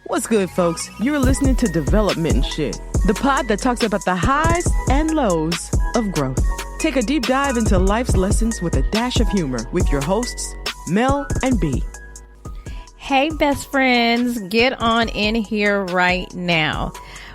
What's good, folks? You're listening to Development Shit, the pod that talks about the highs and lows of growth. Take a deep dive into life's lessons with a dash of humor with your hosts, Mell and B. Hey, best friends, get on in here right now.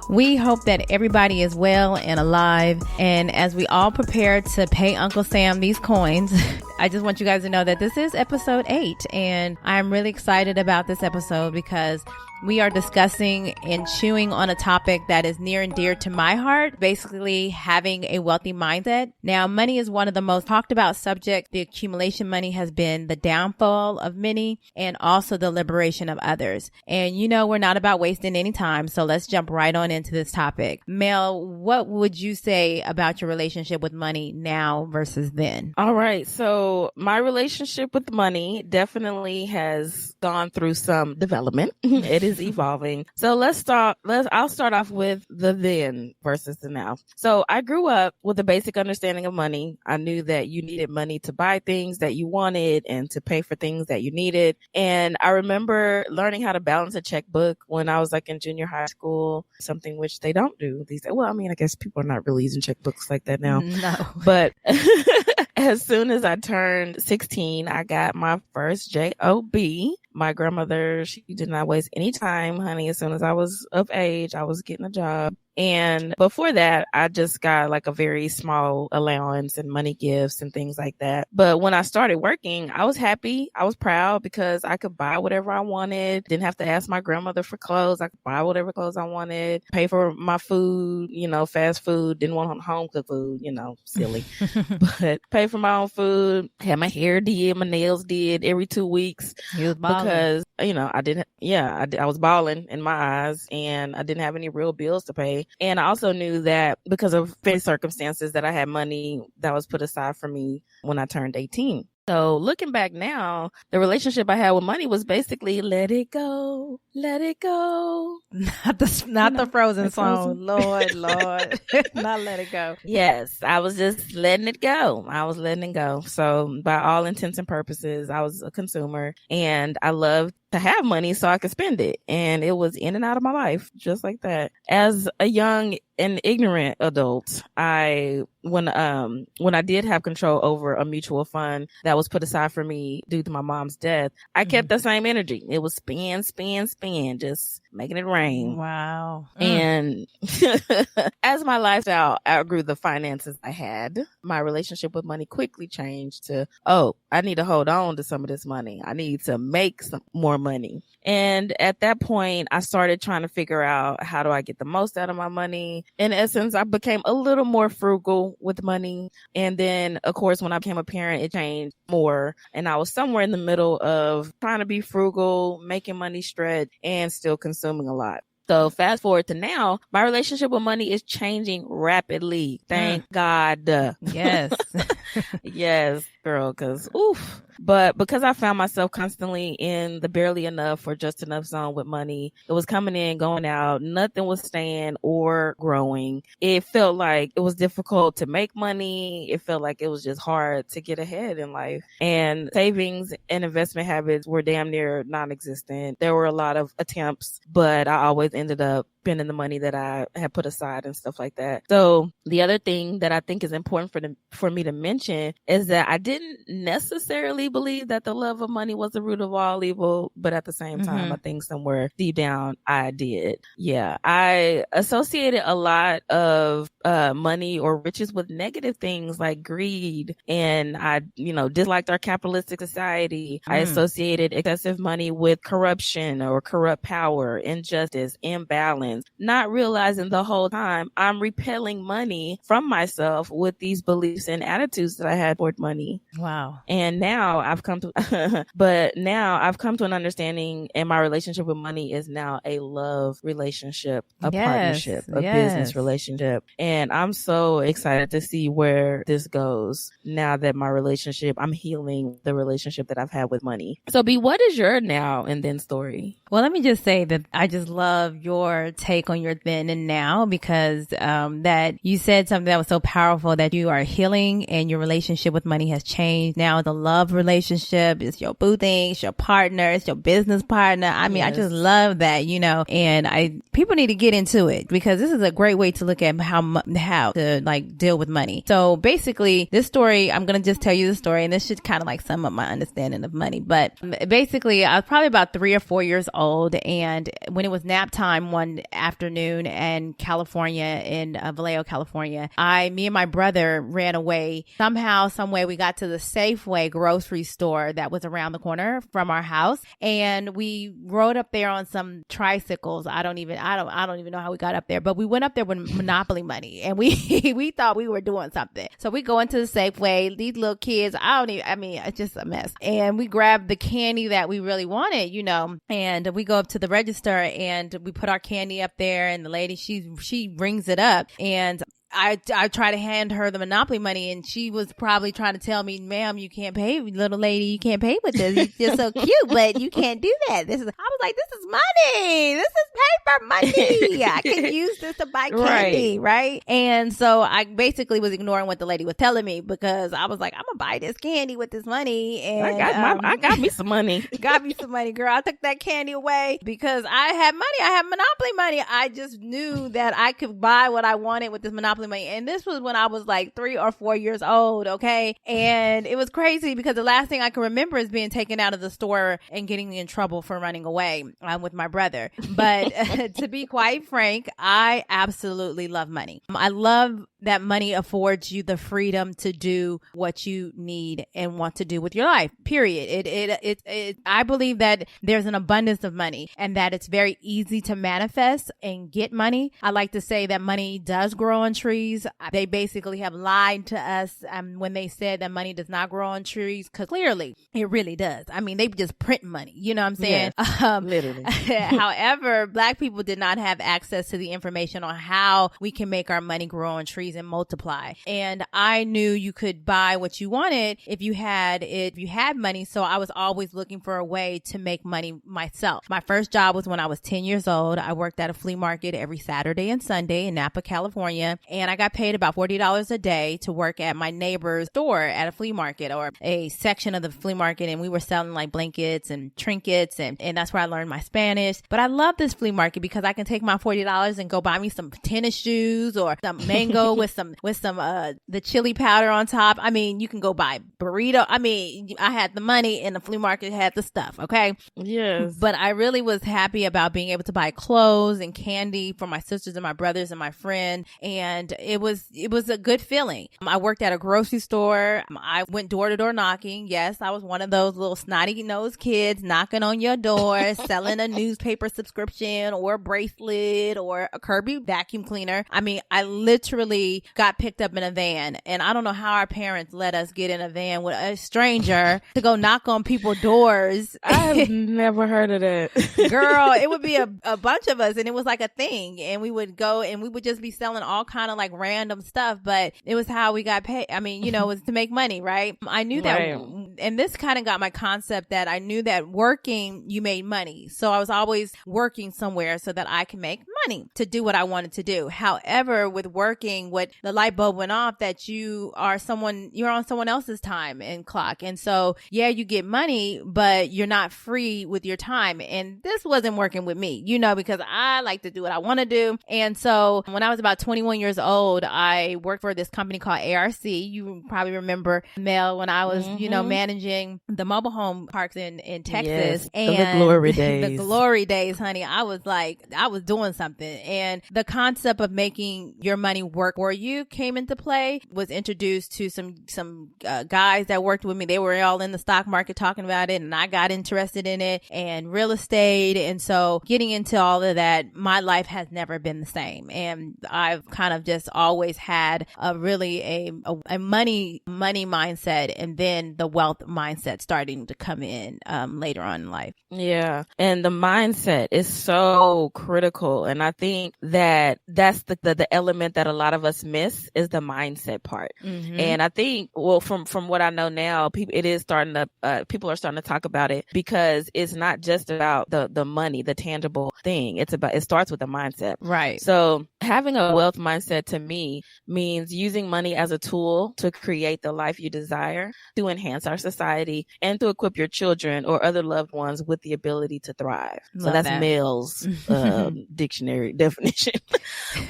We hope that everybody is well and alive. And as we all prepare to pay Uncle Sam these coins, I just want you guys to know that this is episode 8. And I'm really excited about this episode because we are discussing and chewing on a topic that is near and dear to my heart, basically having a wealthy mindset. Now, money is one of the most talked about subjects. The accumulation money has been the downfall of many and also the liberation of others. And you know, we're not about wasting any time. So let's jump right on into this topic. Mel, what would you say about your relationship with money now versus then? All right. So my relationship with money definitely has gone through some development. It is evolving. So I'll start off with the then versus the now. So I grew up with a basic understanding of money. I knew that you needed money to buy things that you wanted and to pay for things that you needed. And I remember learning how to balance a checkbook when I was like in junior high school, something which they don't do these days. Well, I mean, I guess people are not really using checkbooks like that now. No. But as soon as I turned 16, I got my first job. My grandmother, she did not waste any time, honey. As soon as I was of age, I was getting a job. And before that, I just got like a very small allowance and money gifts and things like that. But when I started working, I was happy. I was proud because I could buy whatever I wanted. Didn't have to ask my grandmother for clothes. I could buy whatever clothes I wanted, pay for my food, fast food. Didn't want home cooked food, silly. But pay for my own food, had my hair did, my nails did every 2 weeks. He was balling. Because, I was balling in my eyes and I didn't have any real bills to pay. And I also knew that because of various circumstances that I had money that was put aside for me when I turned 18. So looking back now, the relationship I had with money was basically let it go, let it go. Not the Frozen song. Lord, not let it go. Yes, I was just letting it go. I was letting it go. So by all intents and purposes, I was a consumer and I loved to have money so I could spend it. And it was in and out of my life, just like that. As a young and ignorant adult, when I did have control over a mutual fund that was put aside for me due to my mom's death, I kept the same energy. It was spend, just making it rain. Wow. And as my lifestyle outgrew the finances I had, my relationship with money quickly changed to, I need to hold on to some of this money. I need to make some more money. And at that point, I started trying to figure out, how do I get the most out of my money? In essence, I became a little more frugal with money. And then, of course, when I became a parent, it changed more. And I was somewhere in the middle of trying to be frugal, making money stretch, and still consuming a lot. So fast forward to now, my relationship with money is changing rapidly. Thank God. Yes. Yes, girl, because But because I found myself constantly in the barely enough or just enough zone with money, it was coming in, going out, nothing was staying or growing. It felt like it was difficult to make money. It felt like it was just hard to get ahead in life. And savings and investment habits were damn near non-existent. There were a lot of attempts, but I always ended up spending the money that I had put aside and stuff like that. So the other thing that I think is important for me to mention is that I didn't necessarily believe that the love of money was the root of all evil, but at the same time, I think somewhere deep down I did. Yeah, I associated a lot of money or riches with negative things like greed, and I, disliked our capitalistic society. I associated excessive money with corruption or corrupt power, injustice, imbalance. Not realizing the whole time I'm repelling money from myself with these beliefs and attitudes that I had toward money. Wow. And now I've come to an understanding, and my relationship with money is now a love relationship, a partnership, a business relationship. And I'm so excited to see where this goes now that I'm healing the relationship that I've had with money. So B, what is your now and then story? Well, let me just say that I just love your take on your then and now, because that you said something that was so powerful, that you are healing and your relationship with money has changed. Now it's a love relationship. It's your boo thing. It's your partner. It's your business partner. I mean, I just love that, and people need to get into it because this is a great way to look at how to like deal with money. So basically this story, I'm going to just tell you the story, and this should kind of like sum up my understanding of money. But basically I was probably about 3 or 4 years old. And when it was nap time one afternoon in California, in Vallejo, California, me and my brother ran away. Somehow, some way we got to the Safeway grocery store that was around the corner from our house. And we rode up there on some tricycles. I don't even know how we got up there, but we went up there with Monopoly money and we thought we were doing something. So we go into the Safeway, these little kids, it's just a mess. And we grabbed the candy that we really wanted, and we go up to the register and we put our candy up there, and the lady, she rings it up, and I try to hand her the Monopoly money, and she was probably trying to tell me, ma'am, you can't pay, little lady, you can't pay with this. You're so cute, but you can't do that. I was like, this is money. This is paper money. I can use this to buy candy, right? And so I basically was ignoring what the lady was telling me because I was like, I'm going to buy this candy with this money. And I got me some money. Got me some money, girl. I took that candy away because I had money. I had Monopoly money. I just knew that I could buy what I wanted with this Monopoly money. And this was when I was like 3 or 4 years old. Okay. And it was crazy because the last thing I can remember is being taken out of the store and getting in trouble for running away with my brother. But to be quite frank, I absolutely love money. I love that money affords you the freedom to do what you need and want to do with your life, period. I believe that there's an abundance of money and that it's very easy to manifest and get money. I like to say that money does grow on trees. They basically have lied to us when they said that money does not grow on trees, because clearly it really does. I mean, they just print money. You know what I'm saying? Yes, literally. However, Black people did not have access to the information on how we can make our money grow on trees and multiply. And I knew you could buy what you wanted if you had money. So I was always looking for a way to make money myself. My first job was when I was 10 years old. I worked at a flea market every Saturday and Sunday in Napa, California. And I got paid about $40 a day to work at my neighbor's store at a flea market or a section of the flea market. And we were selling like blankets and trinkets. And that's where I learned my Spanish. But I love this flea market because I can take my $40 and go buy me some tennis shoes or some mango with some the chili powder on top. I mean, you can go buy burrito. I mean, I had the money and the flea market had the stuff. Okay. Yes. But I really was happy about being able to buy clothes and candy for my sisters and my brothers and my friend. And it was a good feeling. I worked at a grocery store. I went door to door knocking. Yes, I was one of those little snotty nosed kids knocking on your door, selling a newspaper subscription or a bracelet or a Kirby vacuum cleaner. I mean, I literally got picked up in a van, and I don't know how our parents let us get in a van with a stranger to go knock on people's doors. I've never heard of that. Girl, it would be a bunch of us, and it was like a thing, and we would go and we would just be selling all kind of like random stuff, but it was how we got paid. I mean, it was to make money, right? I knew that, and this kind of got my concept that I knew that working, you made money. So I was always working somewhere so that I can make money to do what I wanted to do. However, with working, what the light bulb went off that you're on someone else's time and clock. And so, yeah, you get money, but you're not free with your time. And this wasn't working with me, because I like to do what I want to do. And so when I was about 21 years old, I worked for this company called ARC. You probably remember, Mel, when I was, managing the mobile home parks in Texas. Yes, and the glory days. The glory days, honey. I was doing something. And the concept of making your money work for you came into play. Was introduced to some guys that worked with me. They were all in the stock market talking about it, and I got interested in it and real estate. And so getting into all of that, my life has never been the same. And I've kind of just always had a money mindset, and then the wealth mindset starting to come in later on in life. Yeah. And the mindset is so critical. And And I think that that's the element that a lot of us miss is the mindset part. And I think, well, from what I know now, people are starting to talk about it, because it's not just about the money, the tangible thing. It starts with the mindset. Right. So having a wealth mindset to me means using money as a tool to create the life you desire, to enhance our society, and to equip your children or other loved ones with the ability to thrive. So that's Mell's dictionary definition.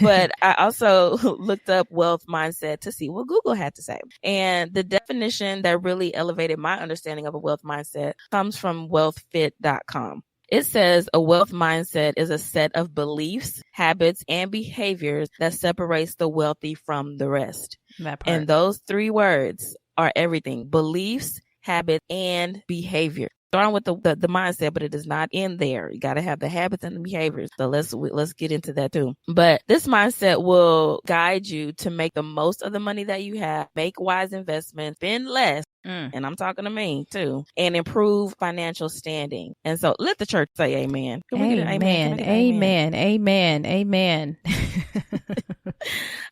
But I also looked up wealth mindset to see what Google had to say. And the definition that really elevated my understanding of a wealth mindset comes from wealthfit.com. It says a wealth mindset is a set of beliefs, habits, and behaviors that separates the wealthy from the rest. And those three words are everything: beliefs, habits, and behavior. Starting with the mindset, but it is not in there. You got to have the habits and the behaviors. So let's get into that too. But this mindset will guide you to make the most of the money that you have, make wise investments, spend less. And I'm talking to me too, and improve financial standing. And so let the church say amen. Can we get an amen? Amen.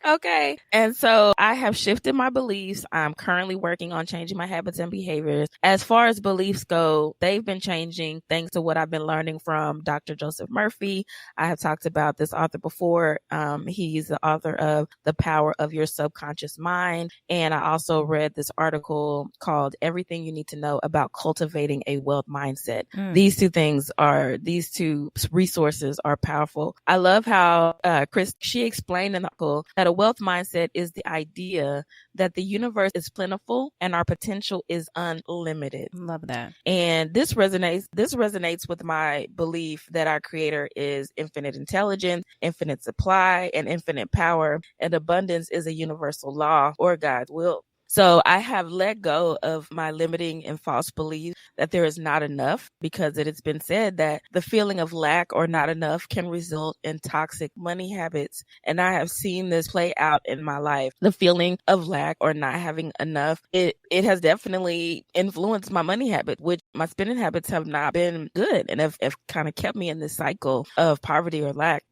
Okay. And so I have shifted my beliefs. I'm currently working on changing my habits and behaviors. As far as beliefs go, they've been changing thanks to what I've been learning from Dr. Joseph Murphy. I have talked about this author before. He's the author of The Power of Your Subconscious Mind. And I also read this article called Everything You Need to Know About Cultivating a Wealth Mindset. These two resources are powerful. I love how she explained in the article that a wealth mindset is the idea that the universe is plentiful and our potential is unlimited. Love that. And this resonates with my belief that our creator is infinite intelligence, infinite supply, and infinite power, and abundance is a universal law or God's will. So I have let go of my limiting and false belief that there is not enough, because it has been said that the feeling of lack or not enough can result in toxic money habits. And I have seen this play out in my life. The feeling of lack or not having enough, it has definitely influenced my money habit, which my spending habits have not been good and have kind of kept me in this cycle of poverty or lack.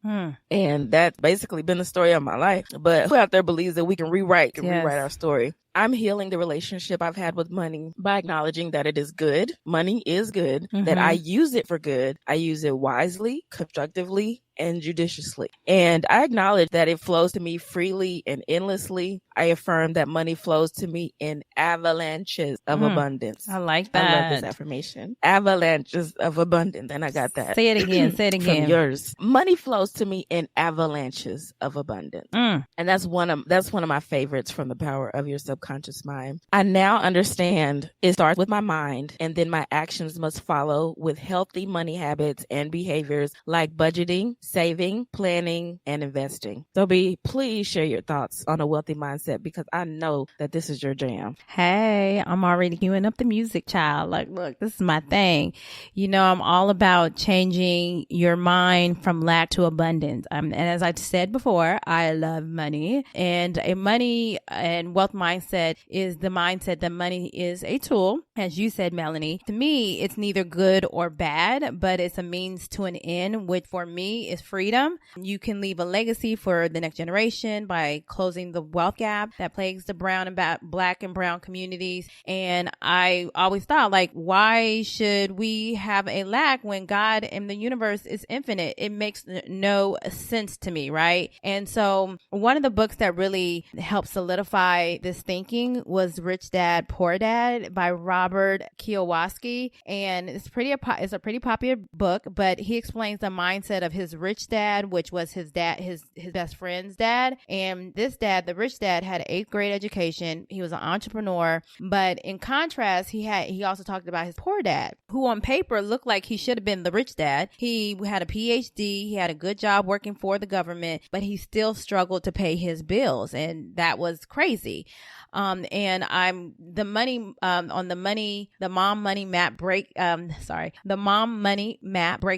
And that's basically been the story of my life. But who out there believes that we can rewrite our story? I'm healing the relationship I've had with money by acknowledging that it is good. Money is good, that I use it for good. I use it wisely, constructively, and judiciously. And I acknowledge that it flows to me freely and endlessly. I affirm that money flows to me in avalanches of abundance. I like that. I love this affirmation. Avalanches of abundance. And I got that. Say it again. From yours. Money flows to me in avalanches of abundance. And that's one of my favorites from The Power of Your Subconscious Mind. I now understand it starts with my mind, and then my actions must follow with healthy money habits and behaviors like budgeting, saving, planning, and investing. So please share your thoughts on a wealthy mindset, because I know that this is your jam. Hey, I'm already queuing up the music, child. Like, look, this is my thing. You know, I'm all about changing your mind from lack to abundance. And as I said before, I love money, and a money and wealth mindset is the mindset that money is a tool. As you said, Melanie, to me, it's neither good or bad, but it's a means to an end, which for me is freedom. You can leave a legacy for the next generation by closing the wealth gap that plagues the brown and black and brown communities. And I always thought, like, why should we have a lack when God and the universe is infinite? It makes no sense to me, right? And so one of the books that really helped solidify this thinking was Rich Dad, Poor Dad by Robert Kiyosaki. And it's a pretty popular book, but he explains the mindset of his rich dad, which was his dad, his best friend's dad. And this dad, the rich dad, had an 8th grade education. He was an entrepreneur, but in contrast, he also talked about his poor dad, who on paper looked like he should have been the rich dad. He had a PhD, he had a good job working for the government, but he still struggled to pay his bills, and that was crazy. And the mom money map breaks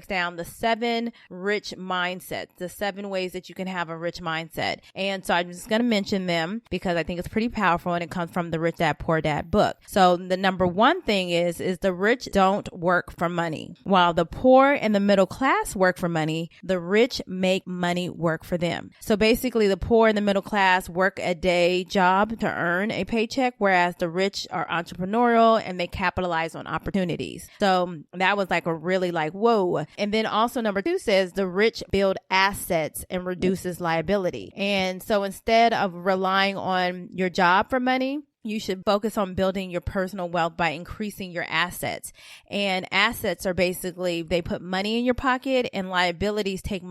down the 7 rich rich mindset, the 7 ways that you can have a rich mindset. And so I'm just going to mention them because I think it's pretty powerful, and it comes from the Rich Dad Poor Dad book. So the number one thing is the rich don't work for money. While the poor and the middle class work for money, the rich make money work for them. So basically the poor and the middle class work a day job to earn a paycheck, whereas the rich are entrepreneurial and they capitalize on opportunities. So that was like a really like, whoa. And then also number 2 says the rich build assets and reduces liability. And so instead of relying on your job for money, you should focus on building your personal wealth by increasing your assets. And assets are basically, they put money in your pocket, and liabilities take